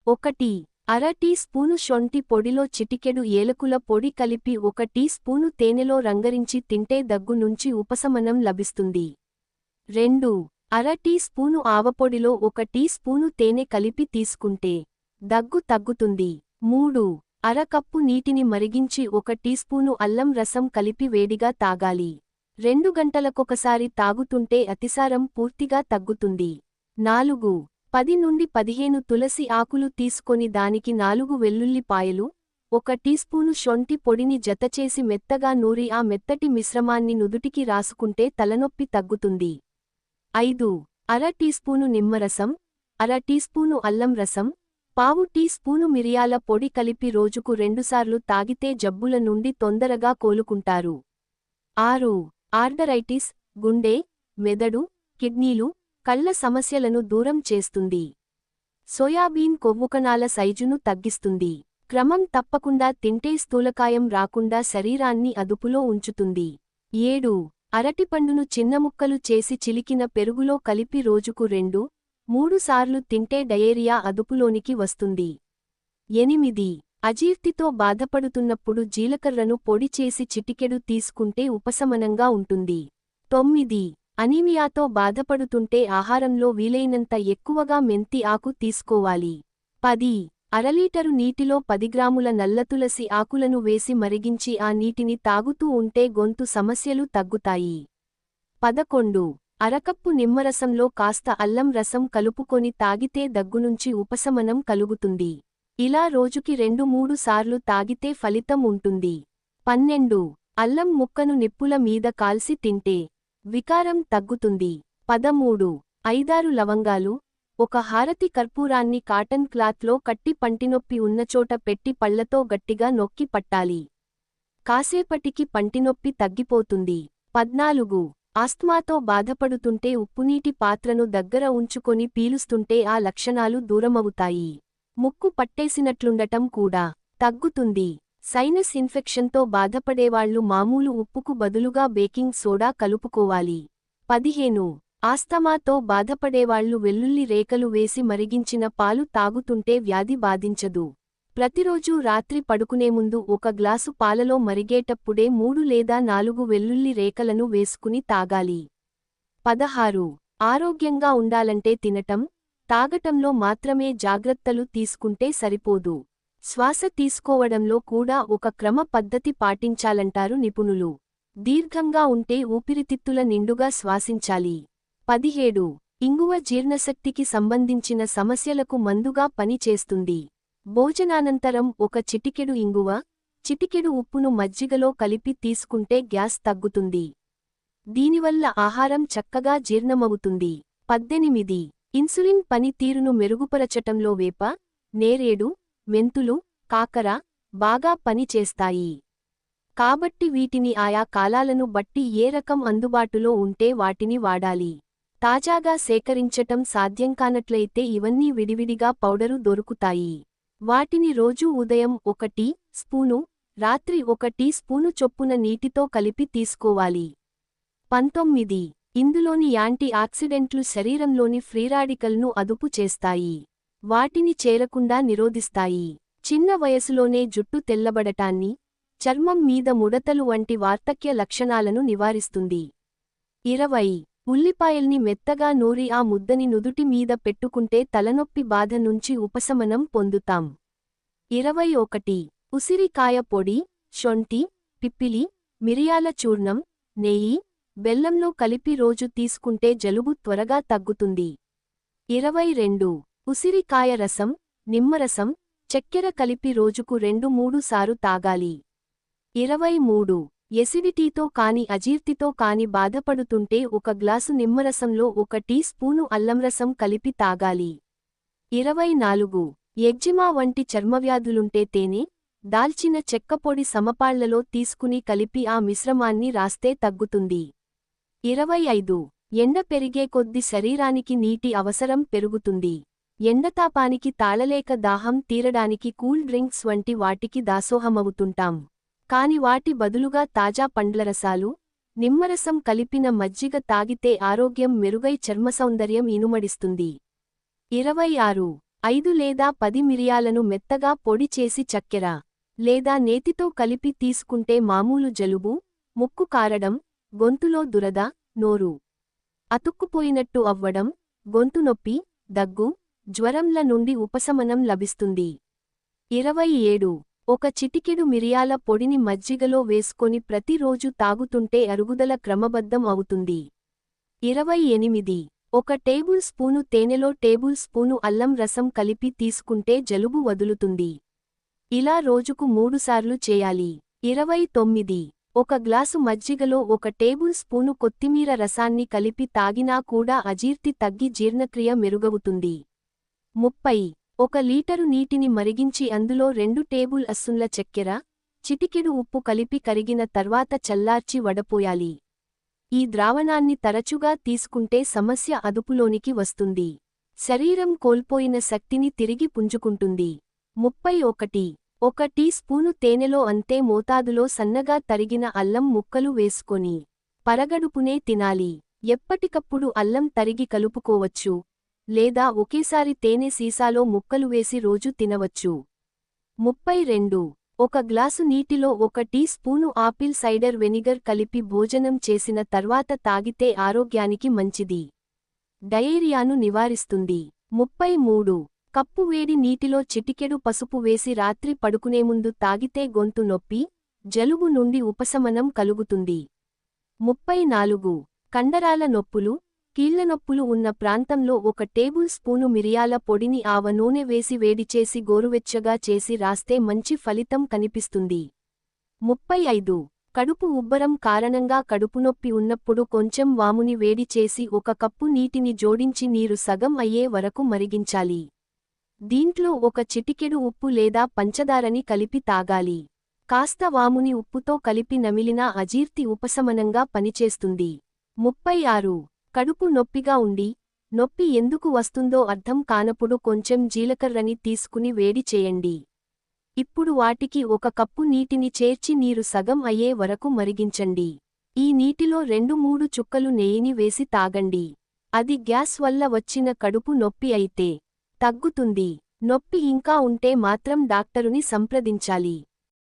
1 అర tea spoon శొంఠి పొడిలో చిటికెడు ఏలకుల పొడి కలిపి 1 టీ స్పూను తేనెలో రంగరించి తింటే దగ్గు నుంచి ఉపశమనం లభిస్తుంది. 2 అర టీ స్పూను ఆవపొడిలో 1 టీ స్పూను తేనె కలిపి తీసుకుంటే దగ్గు తగ్గుతుంది. 3 అర కప్పు నీటిని మరిగించి 1 టీస్పూను అల్లం రసం కలిపి వేడిగా తాగాలి. 2 గంటలకొకసారి తాగుతుంటే అతిసారం పూర్తిగా తగ్గుతుంది. 4 10 నుండి 15 తులసి ఆకులు తీసుకొని దానికి 4 వెల్లుల్లిపాయలు, 1 టీస్పూను శొంఠి పొడిని జతచేసి మెత్తగా నూరి ఆ మెత్తటి మిశ్రమాన్ని నుదుటికి రాసుకుంటే తలనొప్పి తగ్గుతుంది. 5 అర టీస్పూను నిమ్మరసం, అర టీస్పూను అల్లం రసం, పావు టీ స్పూను మిరియాల పొడి కలిపి రోజుకు 2 సార్లు తాగితే జబ్బుల నుండి తొందరగా కోలుకుంటారు. 6 ఆర్థరైటిస్, గుండె, మెదడు, కిడ్నీలు, కళ్ల సమస్యలను దూరం చేస్తుంది. సోయాబీన్ కొవ్వుకణాల సైజును తగ్గిస్తుంది. క్రమం తప్పకుండా తింటే స్థూలకాయం రాకుండా శరీరాన్ని అదుపులో ఉంచుతుంది. 7 అరటిపండును చిన్న ముక్కలు చేసి చిలికిన పెరుగులో కలిపి రోజుకు 2-3 సార్లు తింటే డయేరియా అదుపులోనికి వస్తుంది. 8 అజీర్తితో బాధపడుతున్నప్పుడు జీలకర్రను పొడి చేసి చిటికెడు తీసుకుంటే ఉపశమనంగా ఉంటుంది. 9 అనీమియాతో బాధపడుతుంటే ఆహారంలో వీలైనంత ఎక్కువగా మెంతి ఆకు తీసుకోవాలి. 10 అరలీటరు నీటిలో 10 గ్రాముల నల్లతులసి ఆకులను వేసి మరిగించి ఆ నీటిని తాగుతూ ఉంటే గొంతు సమస్యలు తగ్గుతాయి. 11 అరకప్పు నిమ్మరసంలో కాస్త అల్లం రసం కలుపుకొని తాగితే దగ్గునుంచి ఉపశమనం కలుగుతుంది. ఇలా రోజుకి 2-3 సార్లు తాగితే ఫలితం ఉంటుంది. 12 అల్లం ముక్కను నిప్పుల మీద కాల్సి తింటే వికారం తగ్గుతుంది. 13 5-6 లవంగాలు, 1 హారతి కర్పూరాన్ని కాటన్ క్లాత్లో కట్టి పంటినొప్పి ఉన్నచోట పెట్టి పళ్లతో గట్టిగా నొక్కి పట్టాలి. కాసేపటికి పంటినొప్పి తగ్గిపోతుంది. 14 ఆస్త్మాతో బాధపడుతుంటే ఉప్పునీటి పాత్రను దగ్గర ఉంచుకొని పీలుస్తుంటే ఆ లక్షణాలు దూరమవుతాయి. ముక్కు పట్టేసినట్లుండటం కూడా తగ్గుతుంది. సైనస్ ఇన్ఫెక్షన్తో బాధపడేవాళ్లు మామూలు ఉప్పుకు బదులుగా బేకింగ్ సోడా కలుపుకోవాలి. 15 ఆస్తమాతో బాధపడేవాళ్లు వెల్లుల్లి రేకలు వేసి మరిగించిన పాలు తాగుతుంటే వ్యాధి బాధించదు. ప్రతిరోజూ రాత్రి పడుకునే ముందు 1 గ్లాసు పాలలో మరిగేటప్పుడే 3 లేదా 4 వెల్లుల్లి రేకలను వేసుకుని తాగాలి. 16 ఆరోగ్యంగా ఉండాలంటే తినటం, తాగటంలో మాత్రమే జాగ్రత్తలు తీసుకుంటే సరిపోదు. శ్వాస తీసుకోవడంలో కూడా ఒక క్రమ పద్ధతి పాటించాలంటారు నిపుణులు. దీర్ఘంగా ఉంటే ఊపిరితిత్తుల నిండుగా శ్వాసించాలి. 17 ఇంగువ జీర్ణశక్తికి సంబంధించిన సమస్యలకు మందుగా పని చేస్తుంది. భోజనానంతరం 1 చిటికెడు ఇంగువ, చిటికెడు ఉప్పును మజ్జిగలో కలిపి తీసుకుంటే గ్యాస్ తగ్గుతుంది. దీనివల్ల ఆహారం చక్కగా జీర్ణమవుతుంది. 18 ఇన్సులిన్ పనితీరును మెరుగుపరచటంలో వేప, నేరేడు, మెంతులు, కాకర బాగా పనిచేస్తాయి. కాబట్టి వీటిని ఆయా కాలాలను బట్టి ఏ రకం అందుబాటులో ఉంటే వాటిని వాడాలి. తాజాగా సేకరించటం సాధ్యం కానట్లయితే ఇవన్నీ విడివిడిగా పౌడరు దొరుకుతాయి. వాటిని రోజూ ఉదయం 1 టీ స్పూను, రాత్రి 1 టీ స్పూను చొప్పున నీటితో కలిపి తీసుకోవాలి. 19 ఇందులోని యాంటీ ఆక్సిడెంట్లు శరీరంలోని ఫ్రీరాడికల్ను అదుపు చేస్తాయి. వాటిని చేరకుండా నిరోధిస్తాయి. చిన్న వయసులోనే జుట్టు తెల్లబడటాన్ని, చర్మం మీద ముడతలు వంటి వార్ధక్య లక్షణాలను నివారిస్తుంది. 20 ఉల్లిపాయల్ని మెత్తగా నూరి ఆ ముద్దని నుదుటి మీద పెట్టుకుంటే తలనొప్పి బాధ నుంచి ఉపశమనం పొందుతాం. 21 ఉసిరికాయ పొడి, శొంఠి, పిప్పిలి, మిరియాల చూర్ణం, నెయ్యి, బెల్లంలో కలిపి రోజు తీసుకుంటే జలుబు త్వరగా తగ్గుతుంది. 22 ఉసిరికాయ రసం, నిమ్మరసం, చక్కెర కలిపి రోజుకు 2-3 సార్లు తాగాలి. 23 ఎసిడిటీతో కాని అజీర్తితో కాని బాధపడుతుంటే 1 గ్లాసు నిమ్మరసంలో 1 టీ స్పూను అల్లంరసం కలిపి తాగాలి. 24 ఎగ్జిమా వంటి చర్మవ్యాధులుంటే తేనె, దాల్చిన చెక్కపొడి సమపాళ్లలో తీసుకుని కలిపి ఆ మిశ్రమాన్ని రాస్తే తగ్గుతుంది. 25 ఎండ పెరిగే కొద్ది శరీరానికి నీటి అవసరం పెరుగుతుంది. ఎండతాపానికి తాళలేక దాహం తీరడానికి కూల్ డ్రింక్స్ వంటి వాటికి దాసోహమవుతుంటాం. కాని వాటి బదులుగా తాజా పండ్లరసాలు, నిమ్మరసం కలిపిన మజ్జిగ తాగితే ఆరోగ్యం మెరుగై చర్మసౌందర్యం ఇనుమడిస్తుంది. 26 5 లేదా 10 మిరియాలను మెత్తగా పొడి చేసి చక్కెర లేదా నేతితో కలిపి తీసుకుంటే మామూలు జలుబు, ముక్కు కారడం, గొంతులో దురద, నోరు అతుక్కుపోయినట్టు అవ్వడం, గొంతు నొప్పి, దగ్గు, జ్వరంల నుండి ఉపశమనం లభిస్తుంది. 27. ఒక చిటికెడు మిరియాల పొడిని మజ్జిగలో వేసుకొని ప్రతిరోజు తాగుతుంటే అరుగుదల క్రమబద్ధం అవుతుంది. 28. ఒక టేబుల్ స్పూను తేనెలో టేబుల్ స్పూను అల్లం రసం కలిపి తీసుకుంటే జలుబు వదులుతుంది. ఇలా రోజుకు 3 సార్లు చేయాలి. 29. ఒక గ్లాసు మజ్జిగలో ఒక టేబుల్ స్పూను కొత్తిమీర రసాన్ని కలిపి తాగినా కూడా అజీర్తి తగ్గి జీర్ణక్రియ మెరుగవుతుంది. 30. 1 లీటరు నీటిని మరిగించి అందులో 2 టేబుల్ స్పూన్ల చక్కెర, చిటికెడు ఉప్పు కలిపి కరిగిన తర్వాత చల్లార్చి వడపోయాలి. ఈ ద్రావణాన్ని తరచుగా తీసుకుంటే సమస్య అదుపులోనికి వస్తుంది. శరీరం కోల్పోయిన శక్తిని తిరిగి పుంజుకుంటుంది. 31. 1 టీ స్పూను తేనెలో అంతే మోతాదులో సన్నగా తరిగిన అల్లం ముక్కలు వేసుకొని పరగడుపునే తినాలి. ఎప్పటికప్పుడు అల్లం తరిగి కలుపుకోవచ్చు, లేదా ఒకేసారి తేనె సీసాలో ముక్కలు వేసి రోజు తినవచ్చు. 32. 1 గ్లాసు నీటిలో 1 teaspoon apple cider vinegar కలిపి భోజనం చేసిన తర్వాత తాగితే ఆరోగ్యానికి మంచిది. డయేరియాను నివారిస్తుంది. 33. కప్పు వేడి నీటిలో చిటికెడు పసుపు వేసి రాత్రి పడుకునేముందు తాగితే గొంతు నొప్పి, జలుబు నుండి ఉపశమనం కలుగుతుంది. 34. కండరాల నొప్పులు, కీళ్లనొప్పులు ఉన్న ప్రాంతంలో 1 టేబుల్ స్పూను మిరియాల పొడిని ఆవ నూనె వేసి వేడిచేసి గోరువెచ్చగా చేసి రాస్తే మంచి ఫలితం కనిపిస్తుంది. 35. కడుపు ఉబ్బరం కారణంగా కడుపునొప్పి ఉన్నప్పుడు కొంచెం వాముని వేడి చేసి 1 కప్పు నీటిని జోడించి నీరు సగం అయ్యే వరకు మరిగించాలి. దీంట్లో 1 చిటికెడు ఉప్పు లేదా పంచదారని కలిపి తాగాలి. కాస్త వాముని ఉప్పుతో కలిపి నమిలినా అజీర్తి ఉపశమనంగా పనిచేస్తుంది. 36. కడుపు నొప్పిగా ఉండి, నొప్పి ఎందుకు వస్తుందో అర్థం కానప్పుడు కొంచెం జీలకర్రని తీసుకుని వేడి చేయండి. ఇప్పుడు వాటికి 1 కప్పు నీటిని చేర్చి నీరు సగం అయ్యే వరకు మరిగించండి. ఈ నీటిలో 2-3 చుక్కలు నెయ్యిని వేసి తాగండి. అది గ్యాస్ వల్ల వచ్చిన కడుపు నొప్పి అయితే తగ్గుతుంది. నొప్పి ఇంకా ఉంటే మాత్రం డాక్టరుని సంప్రదించాలి.